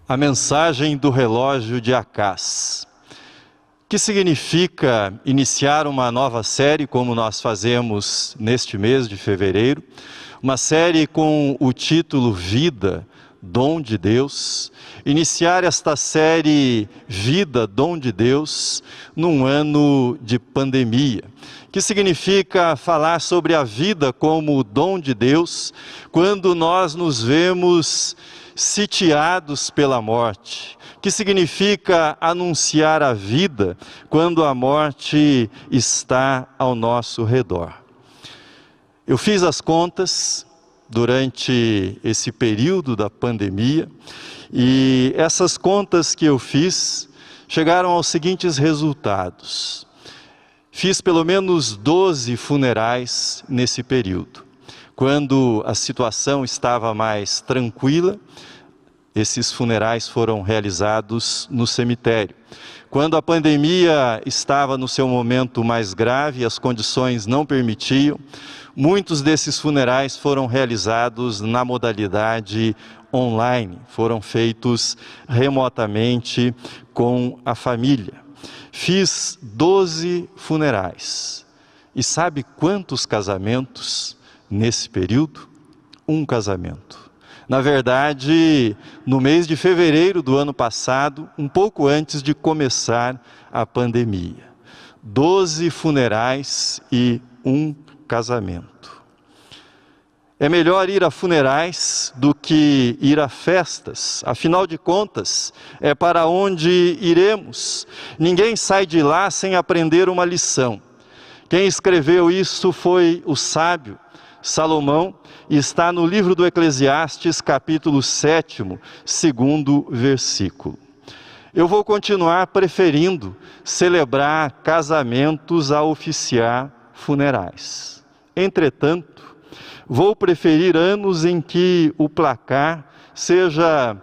A mensagem do relógio de Acás. Que significa iniciar uma nova série, como nós fazemos neste mês de fevereiro, uma série com o título Vida, Dom de Deus, iniciar esta série Vida, Dom de Deus, num ano de pandemia. Que significa falar sobre a vida como dom de Deus, quando nós nos vemos sitiados pela morte. Que significa anunciar a vida quando a morte está ao nosso redor. Eu fiz as contas durante esse período da pandemia e essas contas que eu fiz chegaram aos seguintes resultados. Fiz pelo menos 12 funerais nesse período. Quando a situação estava mais tranquila, esses funerais foram realizados no cemitério. Quando a pandemia estava no seu momento mais grave, as condições não permitiam, muitos desses funerais foram realizados na modalidade online, foram feitos remotamente com a família. Fiz 12 funerais. E sabe quantos casamentos nesse período? Um casamento. Na verdade, no mês de fevereiro do ano passado, um pouco antes de começar a pandemia. 12 funerais e um casamento. É melhor ir a funerais do que ir a festas. Afinal de contas, é para onde iremos. Ninguém sai de lá sem aprender uma lição. Quem escreveu isso foi o sábio Salomão, e está no livro do Eclesiastes, capítulo 7, segundo versículo. Eu vou continuar preferindo celebrar casamentos a oficiar funerais. Entretanto, vou preferir anos em que o placar seja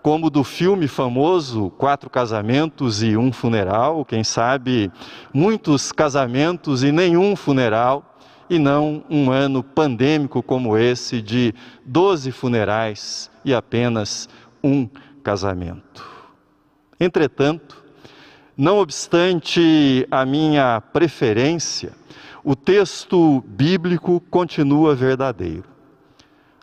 como do filme famoso, 4 casamentos e um funeral, quem sabe muitos casamentos e nenhum funeral, e não um ano pandêmico como esse de 12 funerais e apenas um casamento. Entretanto, não obstante a minha preferência, o texto bíblico continua verdadeiro.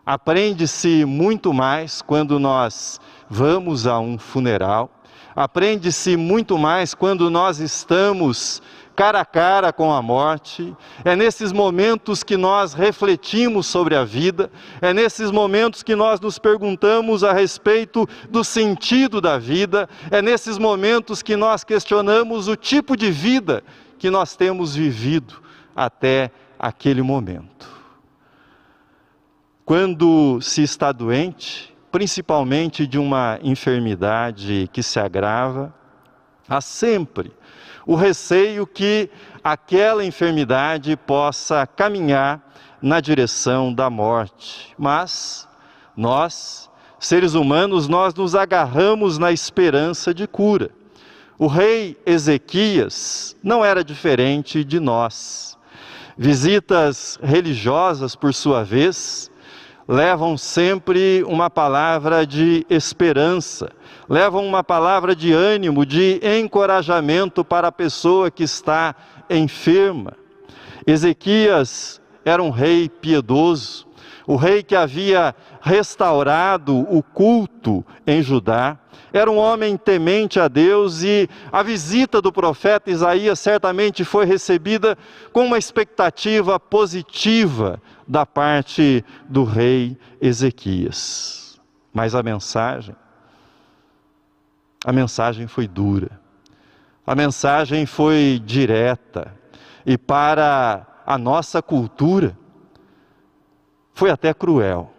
Aprende-se muito mais quando nós vamos a um funeral, aprende-se muito mais quando nós estamos cara a cara com a morte. É nesses momentos que nós refletimos sobre a vida, é nesses momentos que nós nos perguntamos a respeito do sentido da vida, é nesses momentos que nós questionamos o tipo de vida que nós temos vivido até aquele momento. Quando se está doente, principalmente de uma enfermidade que se agrava, há sempre o receio que aquela enfermidade possa caminhar na direção da morte. Mas nós, seres humanos, nós nos agarramos na esperança de cura. O rei Ezequias não era diferente de nós. Visitas religiosas, por sua vez, levam sempre uma palavra de esperança, levam uma palavra de ânimo, de encorajamento para a pessoa que está enferma. Ezequias era um rei piedoso, o rei que havia restaurado o culto em Judá, era um homem temente a Deus e a visita do profeta Isaías certamente foi recebida com uma expectativa positiva da parte do rei Ezequias. Mas a mensagem foi dura, a mensagem foi direta e para a nossa cultura foi até cruel.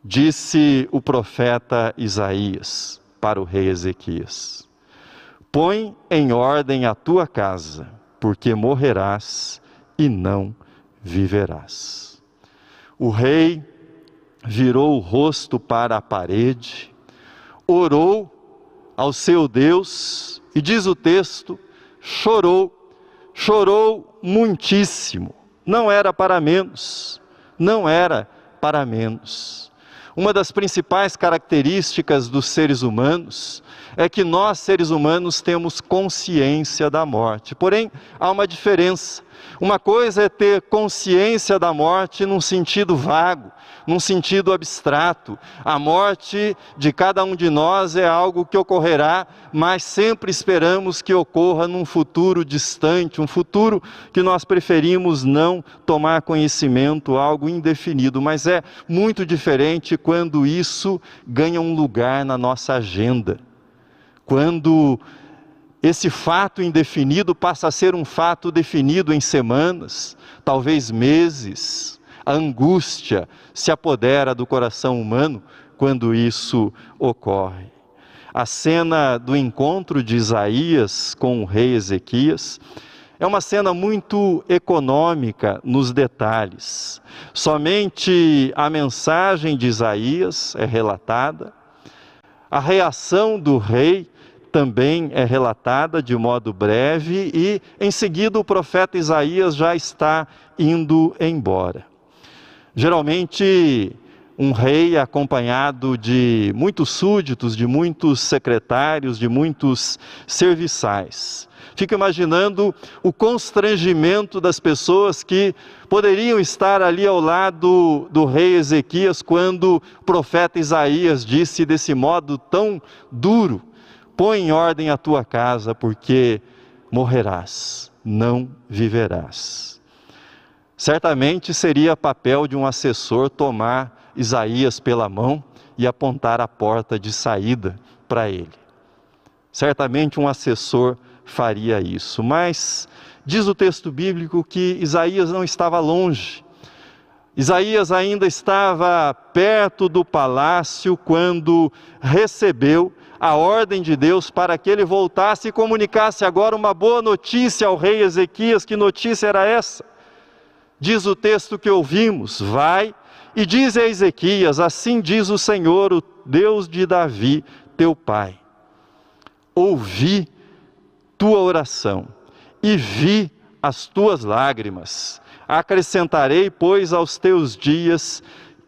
Disse o profeta Isaías para o rei Ezequias: põe em ordem a tua casa, porque morrerás e não viverás. O rei virou o rosto para a parede, orou ao seu Deus e diz o texto, chorou muitíssimo. Não era para menos, não era para menos. Uma das principais características dos seres humanos é que nós, seres humanos, temos consciência da morte. Porém, há uma diferença. Uma coisa é ter consciência da morte num sentido vago, num sentido abstrato. A morte de cada um de nós é algo que ocorrerá, mas sempre esperamos que ocorra num futuro distante, um futuro que nós preferimos não tomar conhecimento, algo indefinido. Mas é muito diferente quando isso ganha um lugar na nossa agenda. Quando esse fato indefinido passa a ser um fato definido em semanas, talvez meses. A angústia se apodera do coração humano quando isso ocorre. A cena do encontro de Isaías com o rei Ezequias é uma cena muito econômica nos detalhes. Somente a mensagem de Isaías é relatada, a reação do rei também é relatada de modo breve e, em seguida, o profeta Isaías já está indo embora. Geralmente, um rei acompanhado de muitos súditos, de muitos secretários, de muitos serviçais. Fico imaginando o constrangimento das pessoas que poderiam estar ali ao lado do rei Ezequias quando o profeta Isaías disse desse modo tão duro: põe em ordem a tua casa, porque morrerás, não viverás. Certamente seria papel de um assessor tomar Isaías pela mão e apontar a porta de saída para ele. Certamente um assessor faria isso, mas diz o texto bíblico que Isaías não estava longe. Isaías ainda estava perto do palácio quando recebeu a ordem de Deus para que ele voltasse e comunicasse agora uma boa notícia ao rei Ezequias. Que notícia era essa? Diz o texto que ouvimos: vai e diz a Ezequias, assim diz o Senhor, o Deus de Davi, teu pai. Ouvi tua oração e vi as tuas lágrimas. Acrescentarei, pois, aos teus dias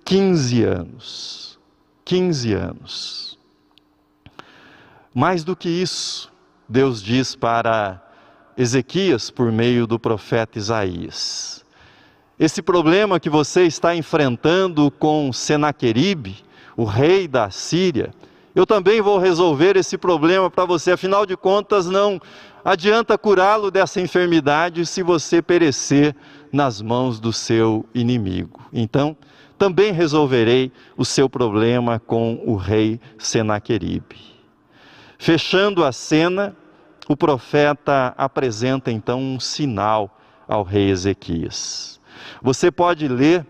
15 anos. 15 anos. Mais do que isso, Deus diz para Ezequias por meio do profeta Isaías: esse problema que você está enfrentando com Senaqueribe, o rei da Síria, eu também vou resolver esse problema para você. Afinal de contas, não adianta curá-lo dessa enfermidade se você perecer nas mãos do seu inimigo. Então, também resolverei o seu problema com o rei Senaqueribe. Fechando a cena, o profeta apresenta então um sinal ao rei Ezequias. Você pode ler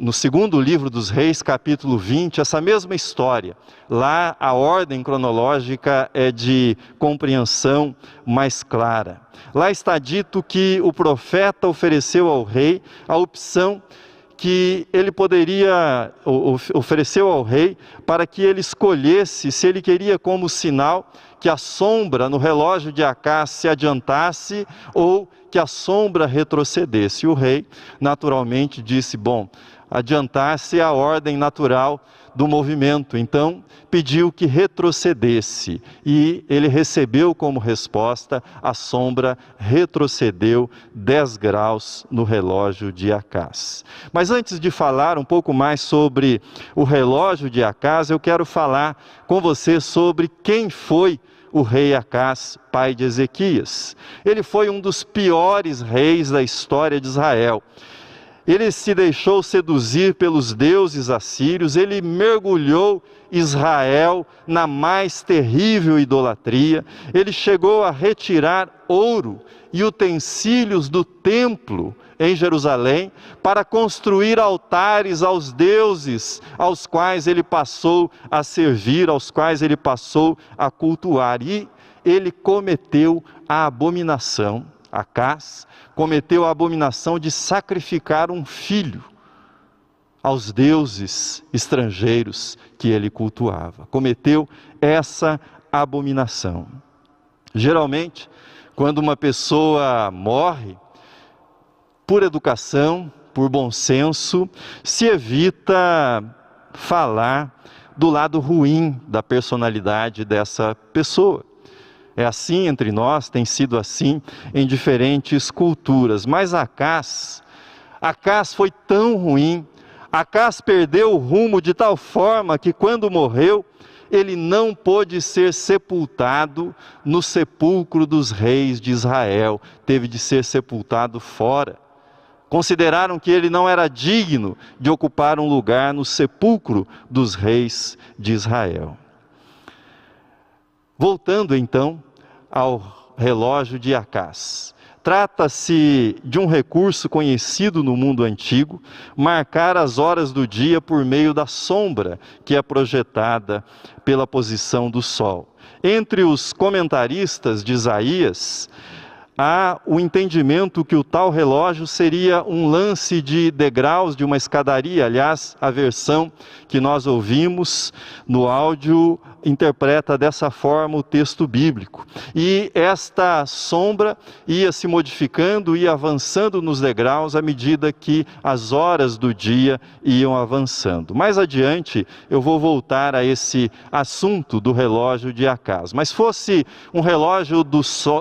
no segundo livro dos Reis, capítulo 20, essa mesma história. Lá a ordem cronológica é de compreensão mais clara. Lá está dito que o profeta ofereceu ao rei a opção que ele ofereceu ao rei para que ele escolhesse se ele queria como sinal que a sombra no relógio de Acás se adiantasse ou que a sombra retrocedesse. E o rei naturalmente disse: bom, adiantar-se é a ordem natural do movimento. Então pediu que retrocedesse e ele recebeu como resposta: a sombra retrocedeu 10 graus no relógio de Acás. Mas antes de falar um pouco mais sobre o relógio de Acás, eu quero falar com você sobre quem foi o rei Acás, pai de Ezequias. Ele foi um dos piores reis da história de Israel. Ele se deixou seduzir pelos deuses assírios, ele mergulhou Israel na mais terrível idolatria, ele chegou a retirar ouro e utensílios do templo em Jerusalém para construir altares aos deuses aos quais ele passou a servir, aos quais ele passou a cultuar. E ele cometeu a abominação, Acás cometeu a abominação de sacrificar um filho aos deuses estrangeiros que ele cultuava. Cometeu essa abominação. Geralmente, quando uma pessoa morre, por educação, por bom senso, se evita falar do lado ruim da personalidade dessa pessoa. É assim entre nós, tem sido assim em diferentes culturas. Mas Acás foi tão ruim, Acás perdeu o rumo de tal forma que quando morreu, ele não pôde ser sepultado no sepulcro dos reis de Israel, teve de ser sepultado fora. Consideraram que ele não era digno de ocupar um lugar no sepulcro dos reis de Israel. Voltando então ao relógio de Acás. Trata-se de um recurso conhecido no mundo antigo, marcar as horas do dia por meio da sombra que é projetada pela posição do sol. Entre os comentaristas de Isaías, há o entendimento que o tal relógio seria um lance de degraus de uma escadaria. Aliás, a versão que nós ouvimos no áudio interpreta dessa forma o texto bíblico. E esta sombra ia se modificando, ia avançando nos degraus à medida que as horas do dia iam avançando. Mais adiante eu vou voltar a esse assunto do relógio de Acás. Mas fosse um relógio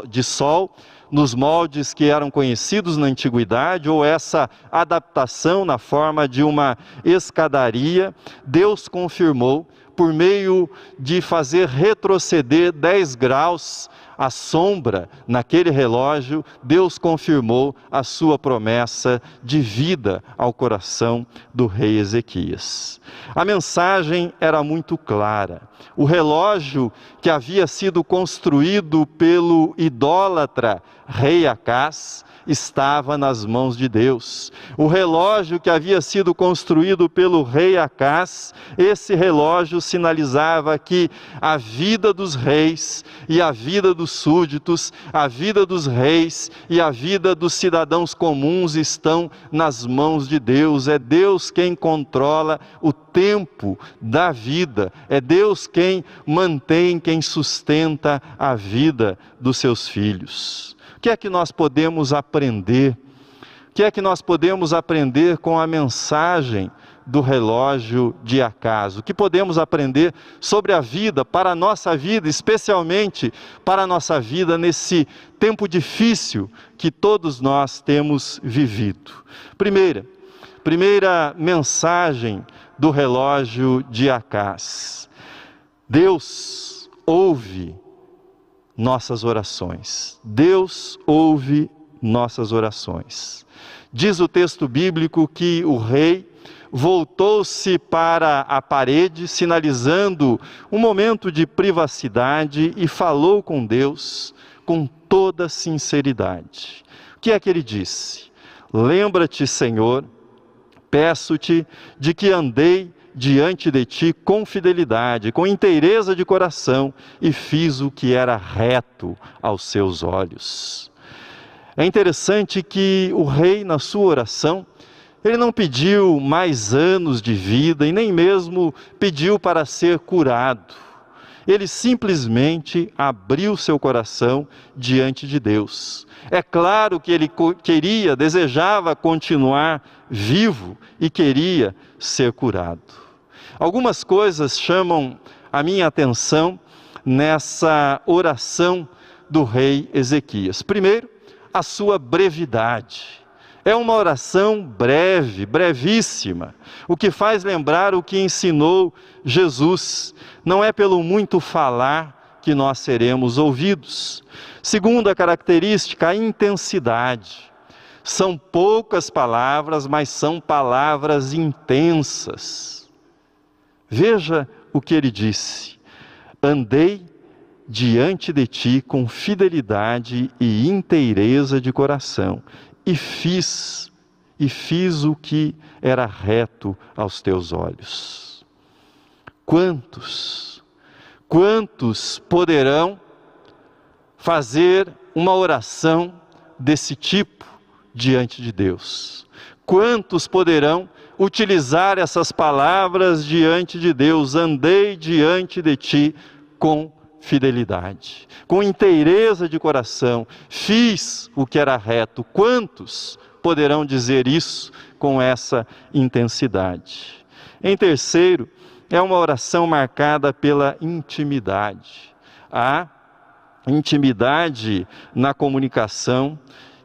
de sol, nos moldes que eram conhecidos na antiguidade, ou essa adaptação na forma de uma escadaria, Deus confirmou, por meio de fazer retroceder 10 graus a sombra naquele relógio, Deus confirmou a sua promessa de vida ao coração do rei Ezequias. A mensagem era muito clara. O relógio que havia sido construído pelo idólatra rei Acás estava nas mãos de Deus. O relógio que havia sido construído pelo rei Acás, esse relógio sinalizava que a vida dos reis e a vida dos súditos, a vida dos reis e a vida dos cidadãos comuns estão nas mãos de Deus. É Deus quem controla o tempo da vida, é Deus quem mantém, quem sustenta a vida dos seus filhos. O que é que nós podemos aprender? O que é que nós podemos aprender com a mensagem do relógio de Acás? O que podemos aprender sobre a vida, para a nossa vida, especialmente para a nossa vida nesse tempo difícil que todos nós temos vivido? Primeira mensagem do relógio de Acás: Deus ouve nossas orações. Deus ouve nossas orações. Diz o texto bíblico que o rei voltou-se para a parede, sinalizando um momento de privacidade, e falou com Deus com toda sinceridade. O que é que ele disse? Lembra-te, Senhor, peço-te de que andei diante de ti com fidelidade, com inteireza de coração, e fiz o que era reto aos seus olhos. É interessante que o rei, na sua oração, ele não pediu mais anos de vida e nem mesmo pediu para ser curado. Ele simplesmente abriu seu coração diante de Deus. É claro que ele desejava continuar vivo e queria ser curado. Algumas coisas chamam a minha atenção nessa oração do rei Ezequias. Primeiro, a sua brevidade. É uma oração breve, brevíssima, o que faz lembrar o que ensinou Jesus. Não é pelo muito falar que nós seremos ouvidos. Segunda característica, a intensidade. São poucas palavras, mas são palavras intensas. Veja o que ele disse: andei diante de ti com fidelidade e inteireza de coração, e fiz o que era reto aos teus olhos. Quantos poderão fazer uma oração desse tipo diante de Deus? Quantos poderão utilizar essas palavras diante de Deus? Andei diante de ti com fidelidade, com inteireza de coração, fiz o que era reto. Quantos poderão dizer isso com essa intensidade? Em terceiro, é uma oração marcada pela intimidade. Há intimidade na comunicação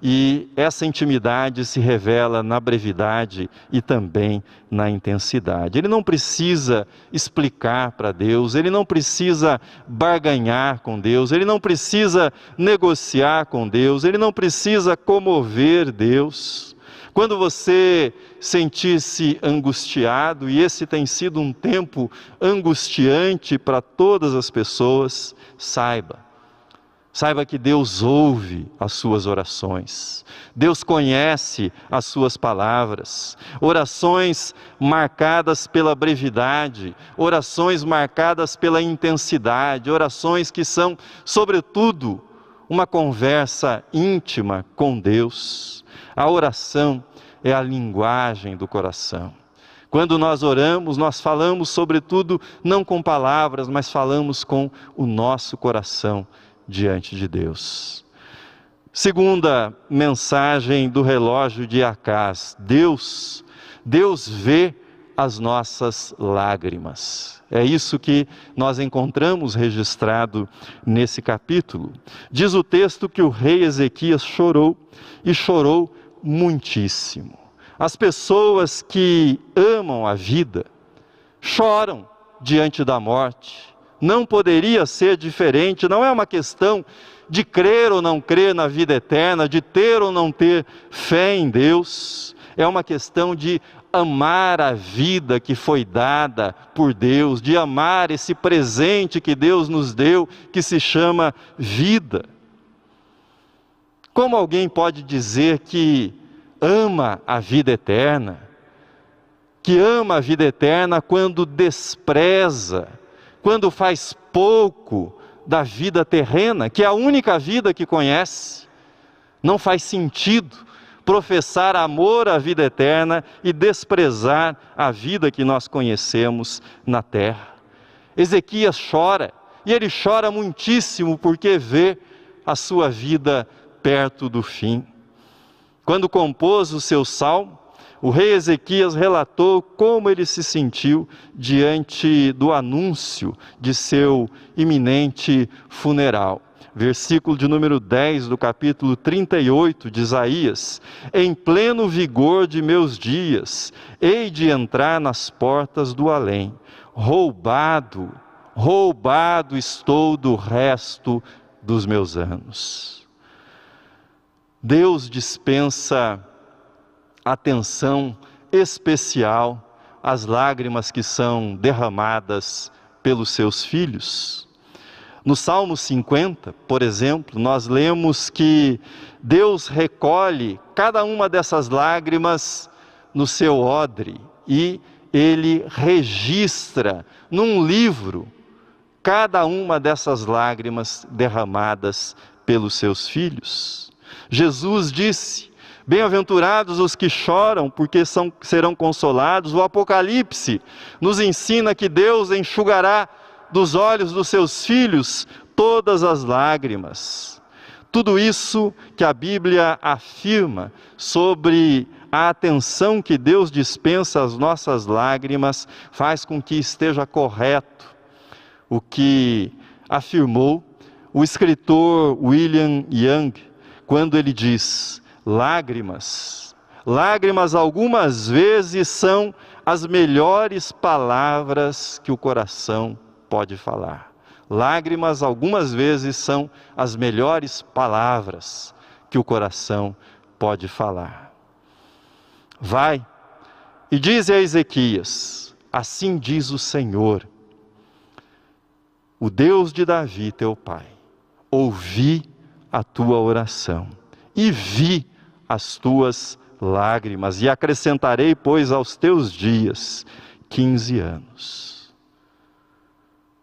e essa intimidade se revela na brevidade e também na intensidade. Ele não precisa explicar para Deus, ele não precisa barganhar com Deus, ele não precisa negociar com Deus, ele não precisa comover Deus. Quando você sentir-se angustiado, e esse tem sido um tempo angustiante para todas as pessoas, saiba que Deus ouve as suas orações, Deus conhece as suas palavras, orações marcadas pela brevidade, orações marcadas pela intensidade, orações que são, sobretudo, uma conversa íntima com Deus. A oração é a linguagem do coração. Quando nós oramos, nós falamos, sobretudo, não com palavras, mas falamos com o nosso coração diante de Deus. Segunda mensagem do relógio de Acás: Deus vê as nossas lágrimas. É isso que nós encontramos registrado nesse capítulo. Diz o texto que o rei Ezequias chorou, e chorou muitíssimo. As pessoas que amam a vida choram diante da morte. Não poderia ser diferente, não é uma questão de crer ou não crer na vida eterna, de ter ou não ter fé em Deus. É uma questão de amar a vida que foi dada por Deus, de amar esse presente que Deus nos deu, que se chama vida. Como alguém pode dizer que ama a vida eterna, quando despreza, quando faz pouco da vida terrena, que é a única vida que conhece? Não faz sentido professar amor à vida eterna e desprezar a vida que nós conhecemos na terra. Ezequias chora, e ele chora muitíssimo porque vê a sua vida perto do fim. Quando compôs o seu salmo, o rei Ezequias relatou como ele se sentiu diante do anúncio de seu iminente funeral. Versículo de número 10 do capítulo 38 de Isaías: em pleno vigor de meus dias, hei de entrar nas portas do além. Roubado estou do resto dos meus anos. Deus dispensa atenção especial às lágrimas que são derramadas pelos seus filhos. No Salmo 50, por exemplo, nós lemos que Deus recolhe cada uma dessas lágrimas no seu odre e Ele registra num livro cada uma dessas lágrimas derramadas pelos seus filhos. Jesus disse: bem-aventurados os que choram, porque serão consolados. O Apocalipse nos ensina que Deus enxugará dos olhos dos seus filhos todas as lágrimas. Tudo isso que a Bíblia afirma sobre a atenção que Deus dispensa às nossas lágrimas faz com que esteja correto o que afirmou o escritor William Young, quando ele diz: lágrimas algumas vezes são as melhores palavras que o coração pode falar. Lágrimas algumas vezes são as melhores palavras que o coração pode falar. Vai e dize a Ezequias: assim diz o Senhor, o Deus de Davi teu pai: ouvi a tua oração e vi as tuas lágrimas, e acrescentarei, pois, aos teus dias 15 anos.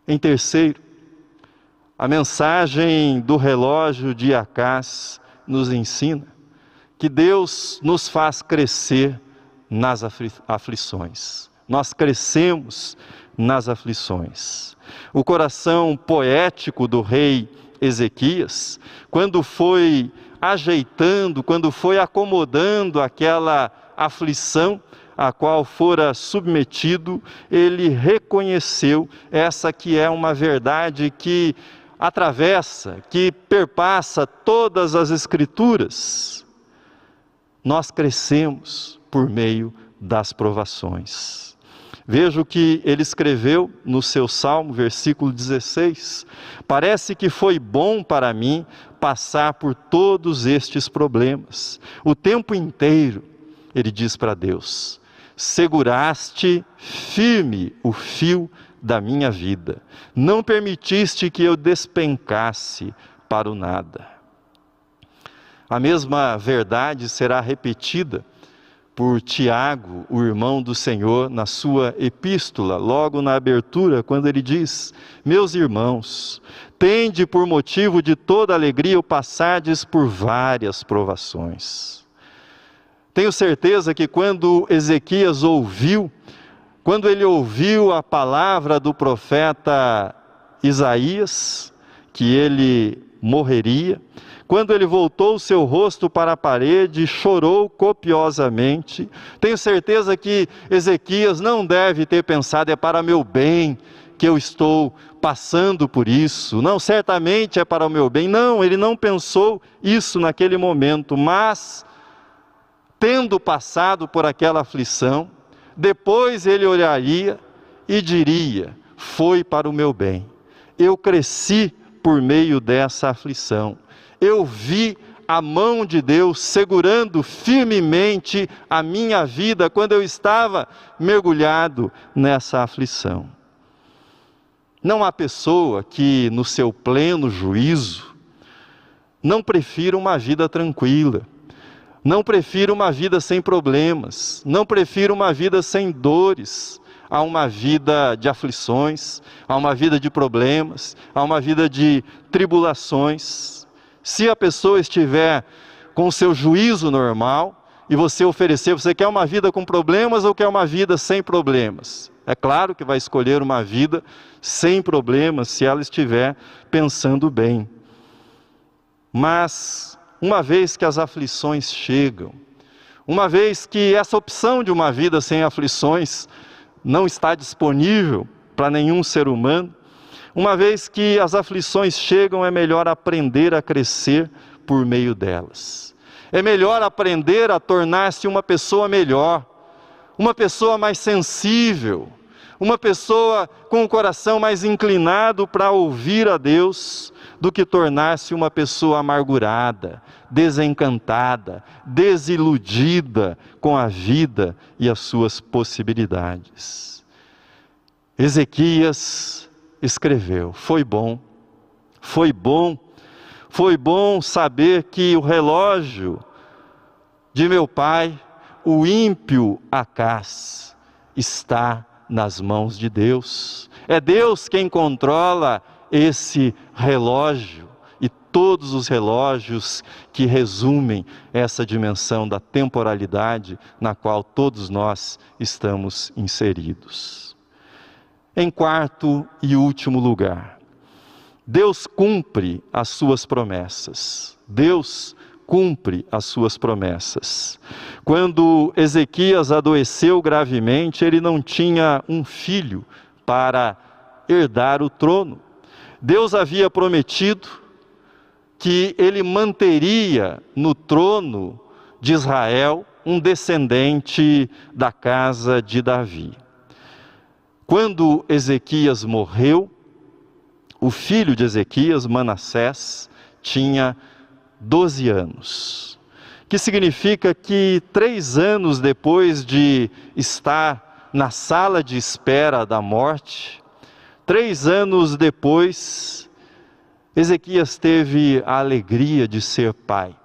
Em terceiro, a mensagem do relógio de Acás nos ensina que Deus nos faz crescer nas aflições. Nós crescemos nas aflições. O coração poético do rei Ezequias, quando foi ajeitando, quando foi acomodando aquela aflição, a qual fora submetido, ele reconheceu essa que é uma verdade que atravessa, que perpassa todas as Escrituras. Nós crescemos por meio das provações. Veja o que ele escreveu no seu Salmo, versículo 16. Parece que foi bom para mim passar por todos estes problemas. O tempo inteiro, ele diz para Deus, seguraste firme o fio da minha vida. Não permitiste que eu despencasse para o nada. A mesma verdade será repetida por Tiago, o irmão do Senhor, na sua epístola, logo na abertura, quando ele diz: meus irmãos, tende por motivo de toda alegria o passardes por várias provações. Tenho certeza que quando Ezequias quando ele ouviu a palavra do profeta Isaías, que ele morreria, quando ele voltou o seu rosto para a parede, chorou copiosamente. Tenho certeza que Ezequias não deve ter pensado, é para meu bem que eu estou passando por isso. Não, certamente é para o meu bem. Não, ele não pensou isso naquele momento, mas, tendo passado por aquela aflição, depois ele olharia e diria: foi para o meu bem. Eu cresci por meio dessa aflição. Eu vi a mão de Deus segurando firmemente a minha vida quando eu estava mergulhado nessa aflição. Não há pessoa que, no seu pleno juízo, não prefira uma vida tranquila, não prefira uma vida sem problemas, não prefira uma vida sem dores, a uma vida de aflições, a uma vida de problemas, a uma vida de tribulações. Se a pessoa estiver com o seu juízo normal e você oferecer, você quer uma vida com problemas ou quer uma vida sem problemas? É claro que vai escolher uma vida sem problemas se ela estiver pensando bem. Mas, uma vez que as aflições chegam, uma vez que essa opção de uma vida sem aflições não está disponível para nenhum ser humano, uma vez que as aflições chegam, é melhor aprender a crescer por meio delas. É melhor aprender a tornar-se uma pessoa melhor, uma pessoa mais sensível, uma pessoa com o coração mais inclinado para ouvir a Deus, do que tornar-se uma pessoa amargurada, desencantada, desiludida com a vida e as suas possibilidades. Ezequias escreveu: foi bom saber que o relógio de meu pai, o ímpio Acás, está nas mãos de Deus. É Deus quem controla esse relógio e todos os relógios que resumem essa dimensão da temporalidade na qual todos nós estamos inseridos. Em quarto e último lugar, Deus cumpre as suas promessas. Deus cumpre as suas promessas. Quando Ezequias adoeceu gravemente, ele não tinha um filho para herdar o trono. Deus havia prometido que ele manteria no trono de Israel um descendente da casa de Davi. Quando Ezequias morreu, o filho de Ezequias, Manassés, tinha 12 anos. Que significa que 3 anos depois de estar na sala de espera da morte, 3 anos depois, Ezequias teve a alegria de ser pai.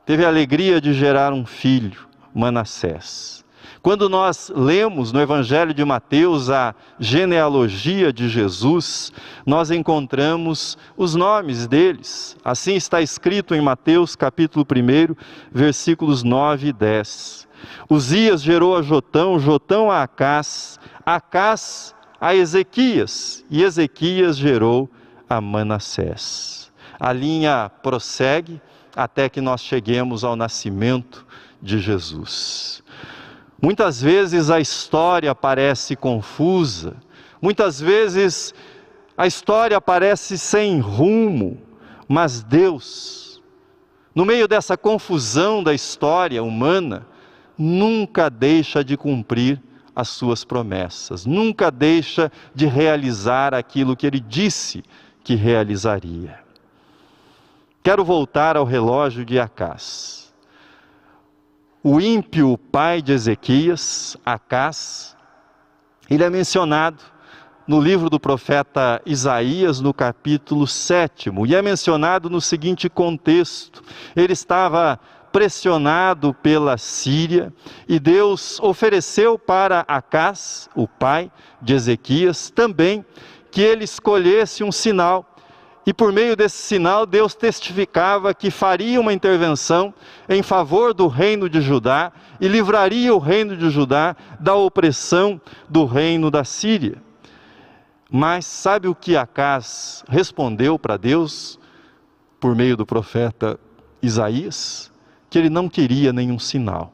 Teve a alegria de gerar um filho, Manassés. Quando nós lemos no Evangelho de Mateus a genealogia de Jesus, nós encontramos os nomes deles. Assim está escrito em Mateus capítulo 1, versículos 9 e 10. Uzias gerou a Jotão, Jotão a Acás, Acás a Ezequias, e Ezequias gerou a Manassés. A linha prossegue até que nós cheguemos ao nascimento de Jesus. Muitas vezes a história parece confusa, muitas vezes a história parece sem rumo, mas Deus, no meio dessa confusão da história humana, nunca deixa de cumprir as suas promessas, nunca deixa de realizar aquilo que Ele disse que realizaria. Quero voltar ao relógio de Acás. O ímpio pai de Ezequias, Acás, ele é mencionado no livro do profeta Isaías, no capítulo 7, e é mencionado no seguinte contexto: ele estava pressionado pela Síria, e Deus ofereceu para Acás, o pai de Ezequias, também que ele escolhesse um sinal. E por meio desse sinal, Deus testificava que faria uma intervenção em favor do reino de Judá e livraria o reino de Judá da opressão do reino da Síria. Mas sabe o que Acás respondeu para Deus por meio do profeta Isaías? Que ele não queria nenhum sinal.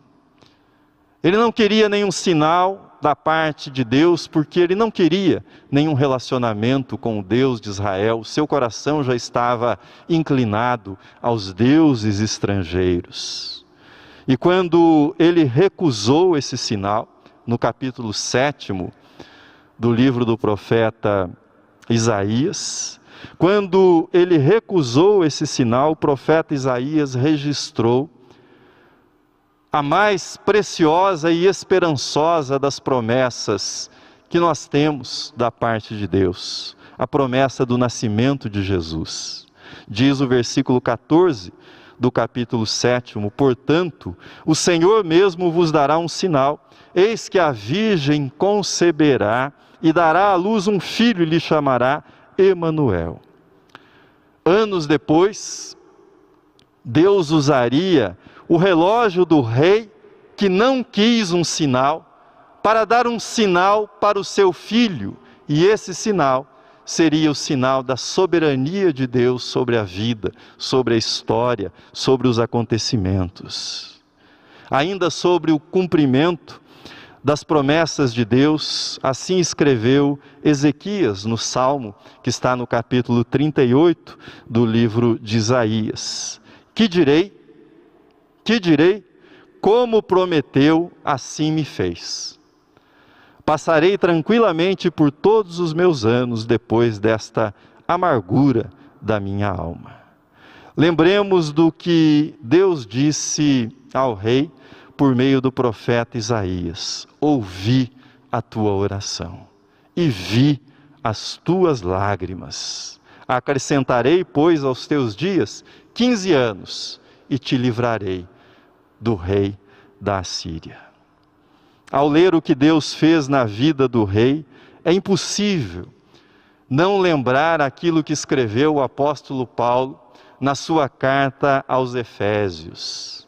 Ele não queria nenhum sinal da parte de Deus, porque ele não queria nenhum relacionamento com o Deus de Israel. O seu coração já estava inclinado aos deuses estrangeiros. E quando ele recusou esse sinal, no capítulo 7 do livro do profeta Isaías, quando ele recusou esse sinal, o profeta Isaías registrou a mais preciosa e esperançosa das promessas que nós temos da parte de Deus, a promessa do nascimento de Jesus. Diz o versículo 14 do capítulo 7, portanto, o Senhor mesmo vos dará um sinal, eis que a virgem conceberá e dará à luz um filho e lhe chamará Emanuel. Anos depois, Deus usaria o relógio do rei, que não quis um sinal, para dar um sinal para o seu filho, e esse sinal seria o sinal da soberania de Deus sobre a vida, sobre a história, sobre os acontecimentos. Ainda sobre o cumprimento das promessas de Deus, assim escreveu Ezequias no Salmo, que está no capítulo 38 do livro de Isaías. Que direi? Como prometeu, assim me fez. Passarei tranquilamente por todos os meus anos depois desta amargura da minha alma. Lembremos do que Deus disse ao rei por meio do profeta Isaías: ouvi a tua oração e vi as tuas lágrimas. Acrescentarei, pois, aos teus dias 15 anos e te livrarei do rei da Assíria. Ao ler o que Deus fez na vida do rei, é impossível não lembrar aquilo que escreveu o apóstolo Paulo na sua carta aos Efésios.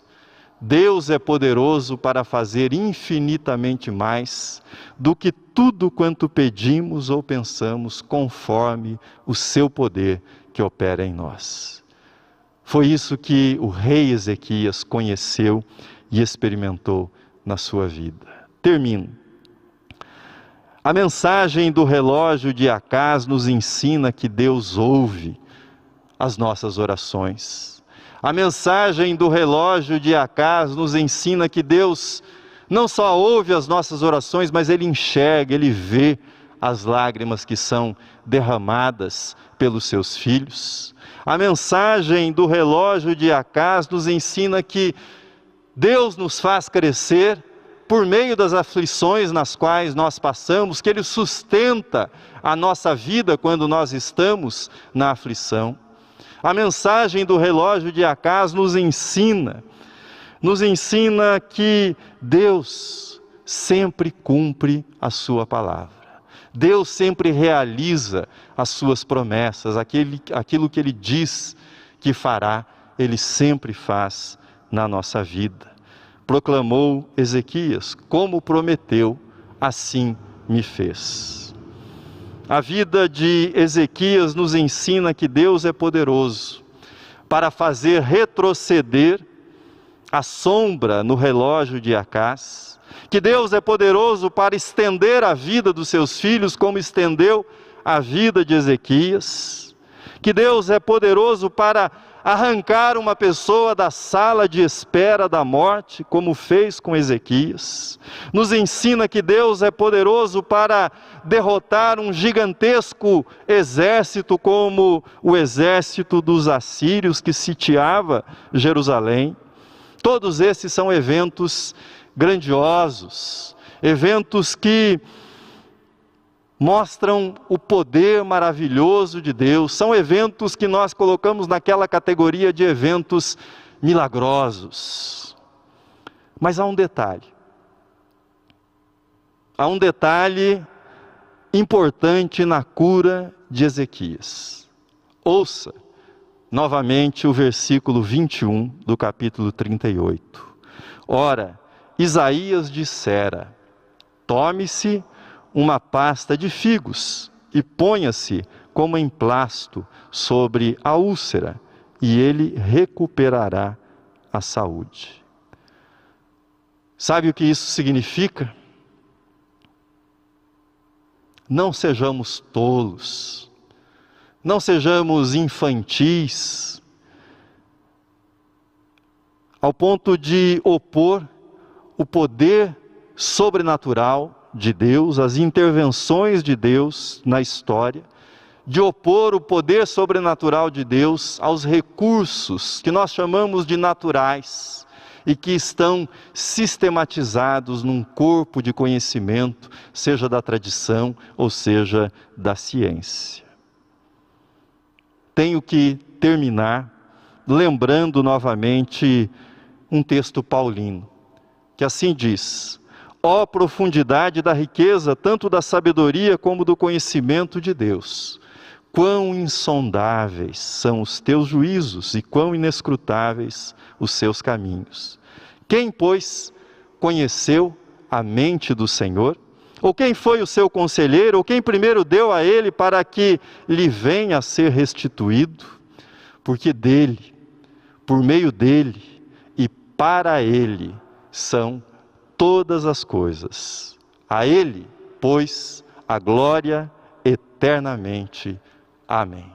Deus é poderoso para fazer infinitamente mais do que tudo quanto pedimos ou pensamos, conforme o seu poder que opera em nós. Foi isso que o rei Ezequias conheceu e experimentou na sua vida. Termino. A mensagem do relógio de Acás nos ensina que Deus ouve as nossas orações. A mensagem do relógio de Acás nos ensina que Deus não só ouve as nossas orações, mas Ele enxerga, Ele vê as lágrimas que são derramadas pelos seus filhos. A mensagem do relógio de Acás nos ensina que Deus nos faz crescer por meio das aflições nas quais nós passamos, que Ele sustenta a nossa vida quando nós estamos na aflição. A mensagem do relógio de Acás nos ensina que Deus sempre cumpre a sua palavra. Deus sempre realiza as suas promessas, aquilo que Ele diz que fará, Ele sempre faz na nossa vida. Proclamou Ezequias: como prometeu, assim me fez. A vida de Ezequias nos ensina que Deus é poderoso para fazer retroceder a sombra no relógio de Acás, que Deus é poderoso para estender a vida dos seus filhos, como estendeu a vida de Ezequias, que Deus é poderoso para arrancar uma pessoa da sala de espera da morte, como fez com Ezequias. Nos ensina que Deus é poderoso para derrotar um gigantesco exército, como o exército dos assírios que sitiava Jerusalém. Todos esses são eventos grandiosos, eventos que mostram o poder maravilhoso de Deus. São eventos que nós colocamos naquela categoria de eventos milagrosos. Mas há um detalhe. Há um detalhe importante na cura de Ezequias. Ouça novamente o versículo 21 do capítulo 38. Ora, Isaías dissera: tome-se uma pasta de figos e ponha-se como emplasto sobre a úlcera, e ele recuperará a saúde. Sabe o que isso significa? Não sejamos tolos, não sejamos infantis, ao ponto de opor o poder sobrenatural de Deus, as intervenções de Deus na história, de opor o poder sobrenatural de Deus aos recursos que nós chamamos de naturais e que estão sistematizados num corpo de conhecimento, seja da tradição ou seja da ciência. Tenho que terminar lembrando novamente um texto paulino, que assim diz: ó profundidade da riqueza, tanto da sabedoria como do conhecimento de Deus! Quão insondáveis são os teus juízos e quão inescrutáveis os seus caminhos. Quem, pois, conheceu a mente do Senhor? Ou quem foi o seu conselheiro? Ou quem primeiro deu a ele para que lhe venha a ser restituído? Porque dele, por meio dele e para ele são todas as coisas. A ele, pois, a glória eternamente. Amém.